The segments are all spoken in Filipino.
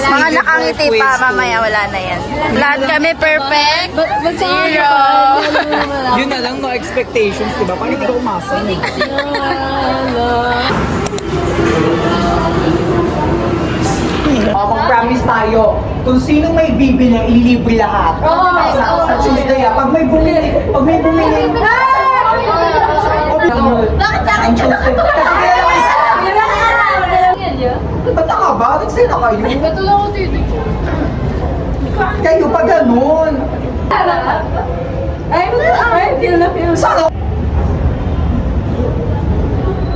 Mga nakangiti pa, mamaya wala na yan. Lahat kami perfect. Zero. Yun na lang, no expectations, diba? Paano hindi ka umasa? Mag-promise tayo, kung sino may bibili, ililibre lahat. Sa Tuesday, pag may bumili, Bakit sa akin siya? ba't ka ba? Nagsaya na kayo? Ba't lang ako dito? Kayo pa ganun. Feel na feel. Sana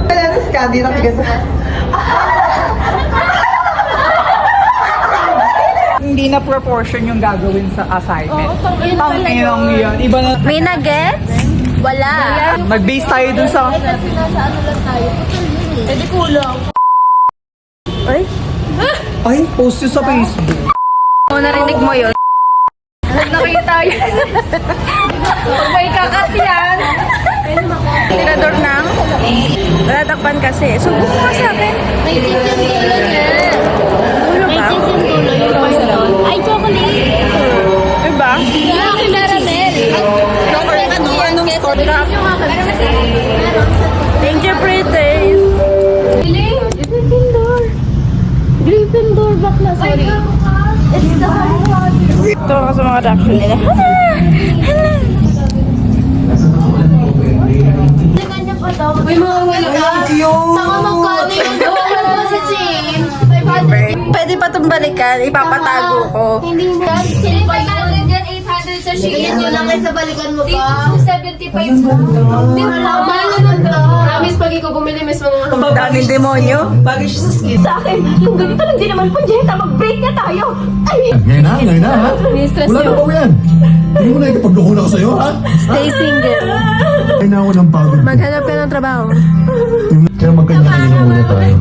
kaya na si Candy nakaganda. Hindi na proportion yung gagawin sa assignment. Tangin yun. Iba na. May nuggets? Wala. Mag-base tayo dun sa... Kasi nasa ano lang tayo. Pwede kulang. Ay? Ay, post yun sa Facebook. Kung narinig mo yun. Nakita yun. Pag may kakat yan. Tirador ng natatakpan kasi. Subo ko ka sa akin. May chicken tulo niya. Ulo May ba? chicken tulo yung ay, chocolate. Diba? Yung caramel. Anong store ka? Thank you, pretty. Gryffindor. Gryffindor bakla, sorry. It's the Ito ako sa mga reaction nila. Hala! Hala! Kanya pa daw. Uy, mga wala ka. Taka magkano yun. Wala na si Jane. Pwede pa itong balikan. Ipapatago ko. Hindi mo. Sino pa yun? 800 sa Shein. Yun lang kayo sa balikan mo pa. 275 mo. Hindi mo lang. Mahal naman daw. Promise, pag ikaw bumili, mas mga... Daming demonyo. Bagay siya sa skin. Sa akin, kung ganito lang din naman po, Jetta, mag-break na tayo. Ay, Ngayon na, ha? Wala na pa ba yan? Hindi mo na ikapagloko na ako sa'yo, ha? Stay single. Ay na ako ng pagod. Maghanap ka ng trabaho. Kaya magkanya-kanya muna tayo.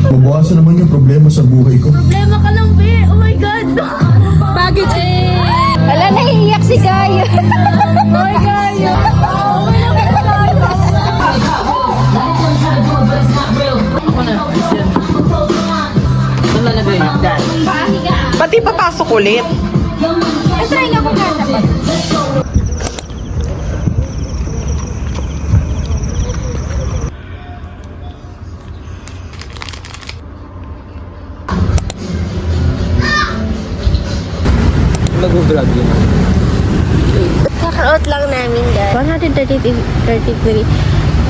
Mabawasan naman yung problema sa buhay ko. Problema ka lang, be. Oh my God. Baggage. Wala, naiiyak si Gayo. Oh, Gayo. Pati papasok ulit. Ay, try nga kung katapat. Mag-vlog yun. Kaka-out lang namin, guys. 133.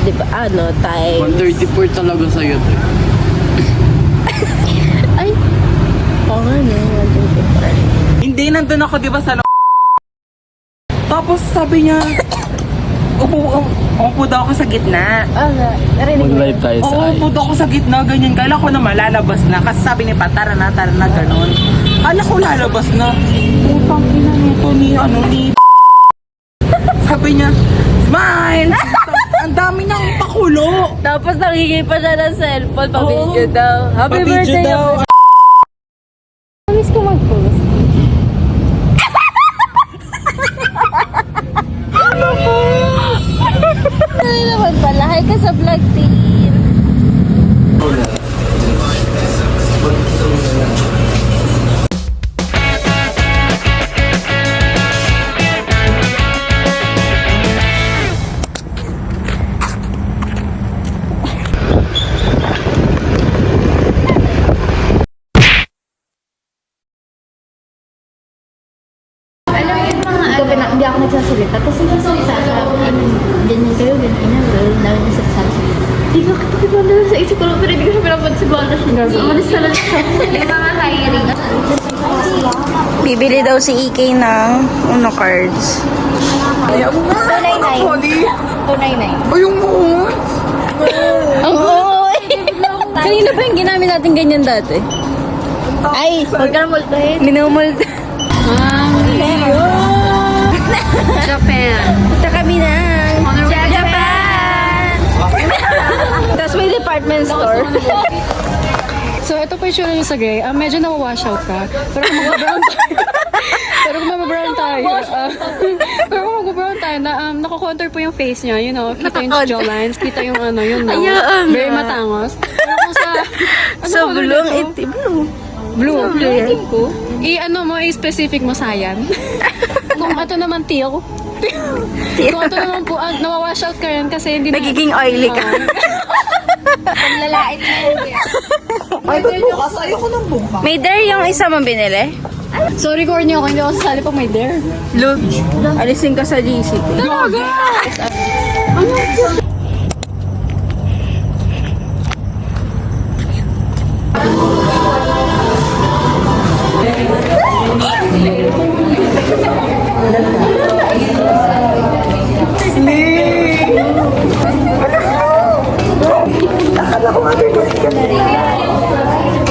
Diba, ano, time. 134 talaga sa'yo to. Ay. Oo nga, no. 134. Hindi, nandun ako diba sa Tapos sabi niya, upo daw ako sa gitna. Narinig mo. Mag-live tayo sa Oo, upo daw ako sa gitna, ganyan. Kala ko naman lalabas na. Kasi sabi ni Pa, tara na, ganun. Kala ko lalabas na. Putang ina nito ni Sabi niya, smile! Ang dami niyang pakulo. Tapos nakikip pa siya ng cellphone. Pa-video Oo. daw. Happy Pa-video birthday. daw. Miss ko mag-post. Ano naman pala? Hi ka sa vlog, team. Hindi ako nagsasalita. Tapos nagsasalita siya. Ganyan kayo, ganyan na. Wala namin nagsasalita. Hindi ko kapag na sa isip ko lang. Pero hindi ko siya pinapansibuhan na siya. Umalis na lang siya. Yung mga hiring. Bibili daw si EK ng Uno cards. Ayaw nga. 299. Sorry. 299. Ayong mo. Ang oy! Kanina pa yung ginamit natin ganyan dati. Ay, Huwag ka na multahin. minumult. Japan. Punta kami ng Japan! Tapos may department store. So, ito po yung tsura niyo sa gray. Medyo nawawash out ka. Pero kung mag-brown tayo, pero kung mag-brown tayo, pero kung mag-brown tayo, naka-contour po yung face niya, you know, kita yung jawlines, kita yung ano, yung nose. Ayun Very nga. matangos. Pero kung sa, Sa color bulong, nito? blue. Blue. I-ano mo, i-specific mo sayan. Kung ito naman teal. Kung ito naman po, nawawash out ka rin kasi hindi na... Nagiging oily ka. Lalait na yun. Ay, ba't bukas? Ayoko ng bukas. May dare yung isa mong binili? So, record niyo ako, hindi ako sasali pag may dare. Look, alisin ka sa GC.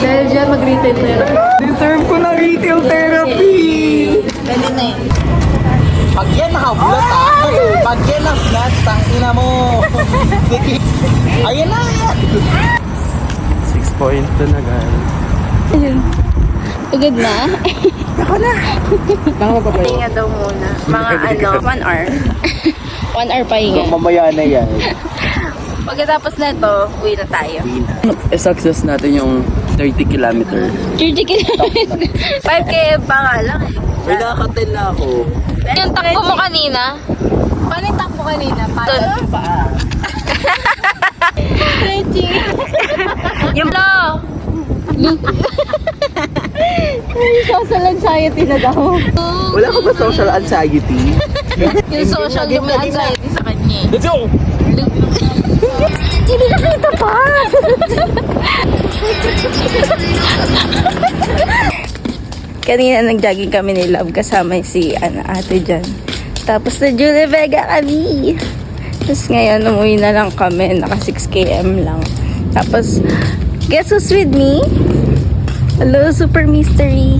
Dahil dyan, mag-retail therapy. Deserve ko na retail therapy. Pwede na yun. Pag yan nakabulat pag yan ang snatch, tangina mo. Ayan na. 6.2 na guys. Pagod na? Ako na. Pahinga daw muna. Mga 1 hour. 1 hour pahinga. Mamaya na yan. Pagkatapos na ito, uwi na tayo. Success natin yung 30 kilometer. 30 kilometers. 5 km pa nga lang eh. May nakatel na ako. Yung takbo mo kanina? Paano yung takbo kanina? Doon. Stretching. Yung blow. Social anxiety na daw. Wala ka ba social anxiety? Yung social, yung may anxiety sa kanya. Let's go! Hindi na kita pa. Kanina nag-jogging kami ni Love kasama si ate dyan. Tapos na Julie Vega kami. Tapos ngayon umuwi na lang kami. Naka 6 km lang. Tapos, guess who's with me? Hello, super mystery.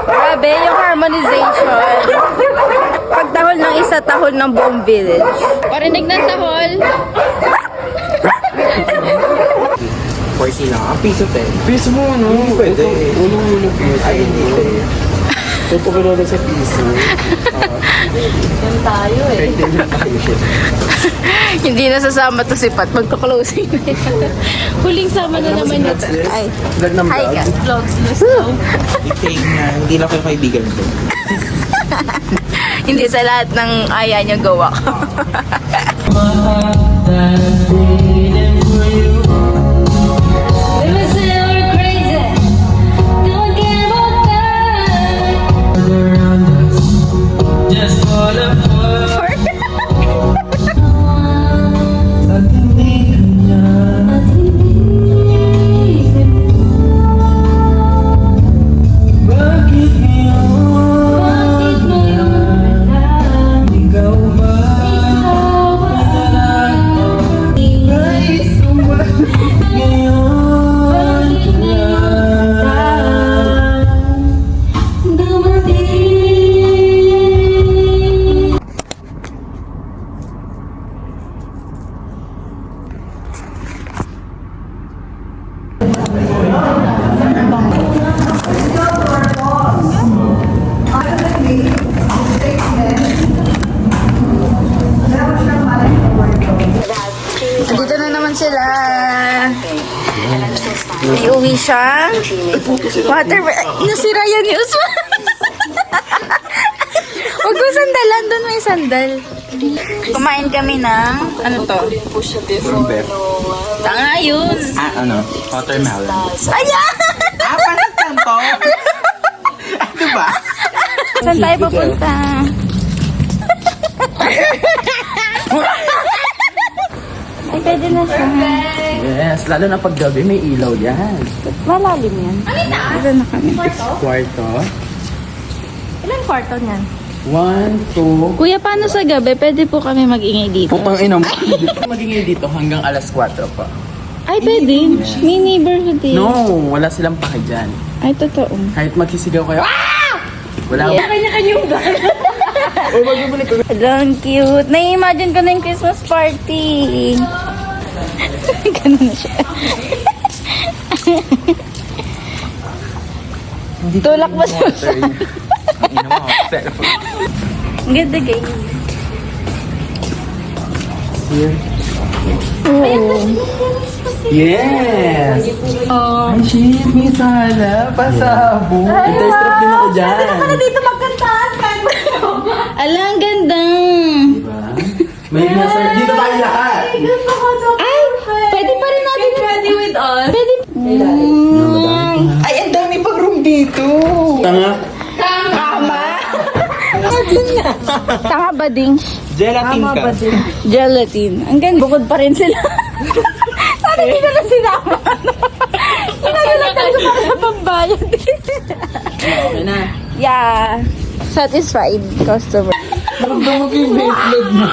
Grabe, yung harmonization. Pagtahol ng isa, tahol ng buong village. Parinig ng tahol. 40 lang. Ang piso 10. Piso mo, ano? Pwede. Ulo piso. Ay, hindi. Tutukulo na sa piso. Yan tayo eh. Hindi na sasama to si Pat. Magka-closing na yan. Huling sama na naman ito. Ay, Vlog ng hi vlog. ka. Vlogsness daw. I-fake na. Hindi lang kayo kaibigan ko. Hindi sa lahat ng aya niyo gawa ko. Dito na naman sila. May uwi siya. Water. Nasira yan ni Usman. Huwag mo sandalan. Doon may sandal. Kumain kami ng, ano to? Tanga yun. Ano? Watermelon. Ayan! Pasit lang to. Diba? Saan tayo papunta? Ay, pwede na siya. Yes, lalo na pag gabi may ilaw yan. Malalim yan. Dito na kami. Kwarto. Ilan kwarto niyan? 1, 2. Kuya, paano sa gabi? Pwede po kami mag-ingay dito. Putang ina mo. Magingay dito hanggang alas 4 pa. Ay, pwede. May neighborhood eh. No, wala silang pake dyan. Ay, totoo. Kahit magsisigaw kayo, wala Yeah. Kanya-kanyang gano'n. O, magbibalik ko. Ang cute. Nai-imagine ko na yung Christmas party. Ganun na siya. Tulak ba siya? Ina mo, cellphone. Ang ganda guys. Here. Oo. Yes! Oh. Ay, shit, may sala. Pasabo. Interstrap din ako dyan. Dito magkantaan ka. Ala, ang ganda. May nasa... Dito tayo lahat. Ay, pwede pa rin natin. Ready with us? Pwede. Ay, ang dami pang room dito. Tanga. Tanga ba ding? Gelatin ka. Gelatin. Ang ganda. Bukod pa rin sila. Sana hindi ko na sinama. Pinagalan ko para sa pambayad. Okay na. Yeah. Satisfied customer. Magdamag yung Beyblade mo.